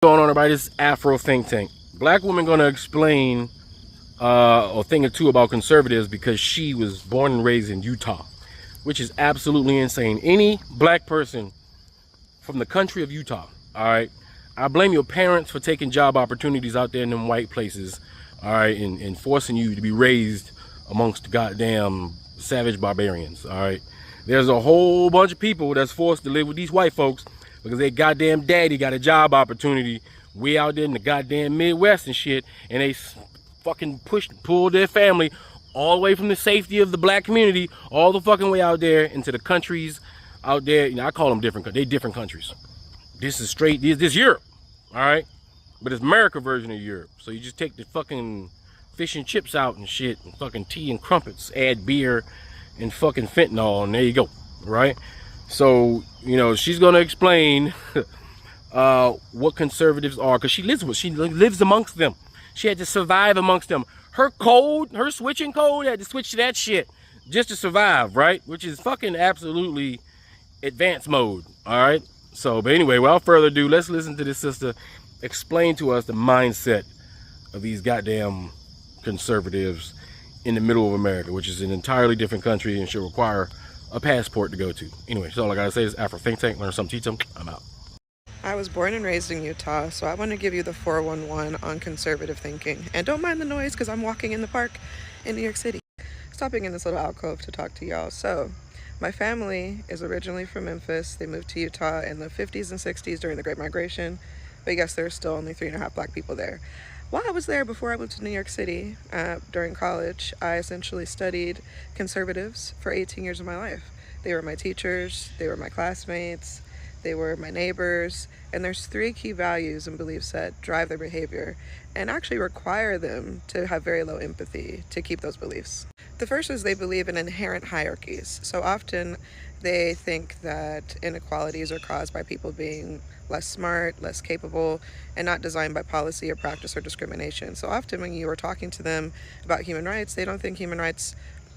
Going on about this Afro think tank. Black woman gonna explain a thing or two about conservatives because she was born and raised in Utah, which is absolutely insane. Any black person from the country of Utah, all right, I blame your parents for taking job opportunities out there in them white places, all right, and forcing you to be raised amongst goddamn savage barbarians, all right. There's a whole bunch of people that's forced to live with these white folks because their goddamn daddy got a job opportunity way out there in the goddamn Midwest and shit, and they fucking pulled their family all the way from the safety of the black community all the fucking way out there into the countries out there. You know, I call them different, they different countries. This is straight, this Europe, all right? But it's America version of Europe. So you just take the fucking fish and chips out and shit, and fucking tea and crumpets, add beer and fucking fentanyl, and there you go, right? So, you know, she's gonna explain what conservatives are, because she lives amongst them. She had to survive amongst them. Her switching code had to switch to that shit just to survive, right? Which is fucking absolutely advanced mode, all right? So, but anyway, without further ado, let's listen to this sister explain to us the mindset of these goddamn conservatives in the middle of America, which is an entirely different country and should require a passport to go to. Anyway, so all I gotta say is Afro Think Tank, learn something, teach them. I'm out. I was born and raised in Utah, so I want to give you the 411 on conservative thinking. And don't mind the noise because I'm walking in the park in New York City. Stopping in this little alcove to talk to y'all. So, my family is originally from Memphis. They moved to Utah in the 50s and 60s during the Great Migration. But I guess there's still only 3.5 black people there. While I was there, before I went to New York City during college, I essentially studied conservatives for 18 years of my life. They were my teachers, they were my classmates, they were my neighbors, and there's 3 key values and beliefs that drive their behavior and actually require them to have very low empathy to keep those beliefs. The first is they believe in inherent hierarchies. So often they think that inequalities are caused by people being less smart, less capable, and not designed by policy or practice or discrimination. So often when you are talking to them about human rights, they don't think human rights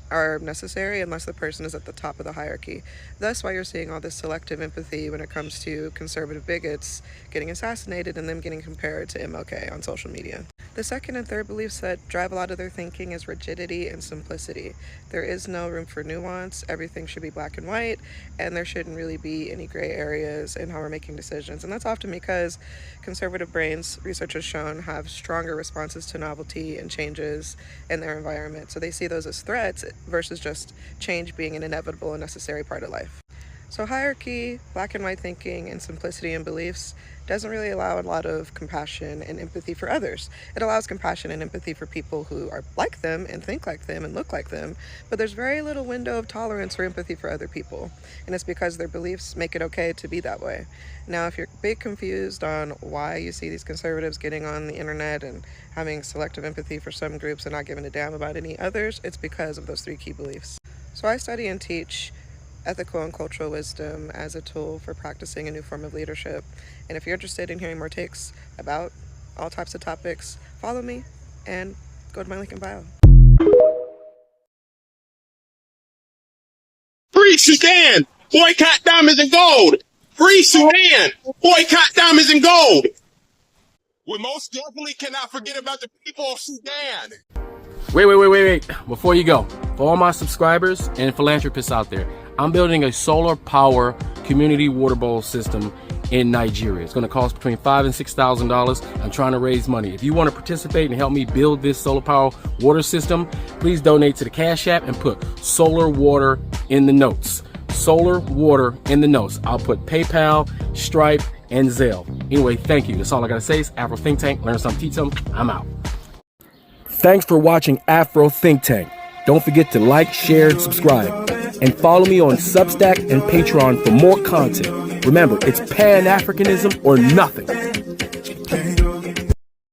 are necessary unless the person is at the top of the hierarchy. That's why you're seeing all this selective empathy when it comes to conservative bigots getting assassinated and them getting compared to MLK on social media. The second and third beliefs that drive a lot of their thinking is rigidity and simplicity. There is no room for nuance. Everything should be black and white, and there shouldn't really be any gray areas in how we're making decisions. And that's often because conservative brains, research has shown, have stronger responses to novelty and changes in their environment. So they see those as threats versus just change being an inevitable and necessary part of life. So hierarchy, black and white thinking, and simplicity in beliefs doesn't really allow a lot of compassion and empathy for others. It allows compassion and empathy for people who are like them and think like them and look like them, but there's very little window of tolerance or empathy for other people. And it's because their beliefs make it okay to be that way. Now, if you're a bit confused on why you see these conservatives getting on the internet and having selective empathy for some groups and not giving a damn about any others, it's because of those 3 key beliefs. So I study and teach ethical and cultural wisdom as a tool for practicing a new form of leadership. And if you're interested in hearing more takes about all types of topics, follow me and go to my link in bio. Free Sudan! Boycott diamonds and gold! Free Sudan! Boycott diamonds and gold! We most definitely cannot forget about the people of Sudan! Wait. Before you go, for all my subscribers and philanthropists out there, I'm building a solar power community water bowl system in Nigeria. It's going to cost between $5,000 and $6,000. I'm trying to raise money. If you want to participate and help me build this solar power water system, please donate to the Cash App and put solar water in the notes. Solar water in the notes. I'll put PayPal, Stripe, and Zelle. Anyway, thank you. That's all I got to say. It's Afro Think Tank. Learn something, teach something. I'm out. Thanks for watching Afro Think Tank. Don't forget to like, share, and subscribe. And follow me on Substack and Patreon for more content. Remember, it's Pan-Africanism or nothing.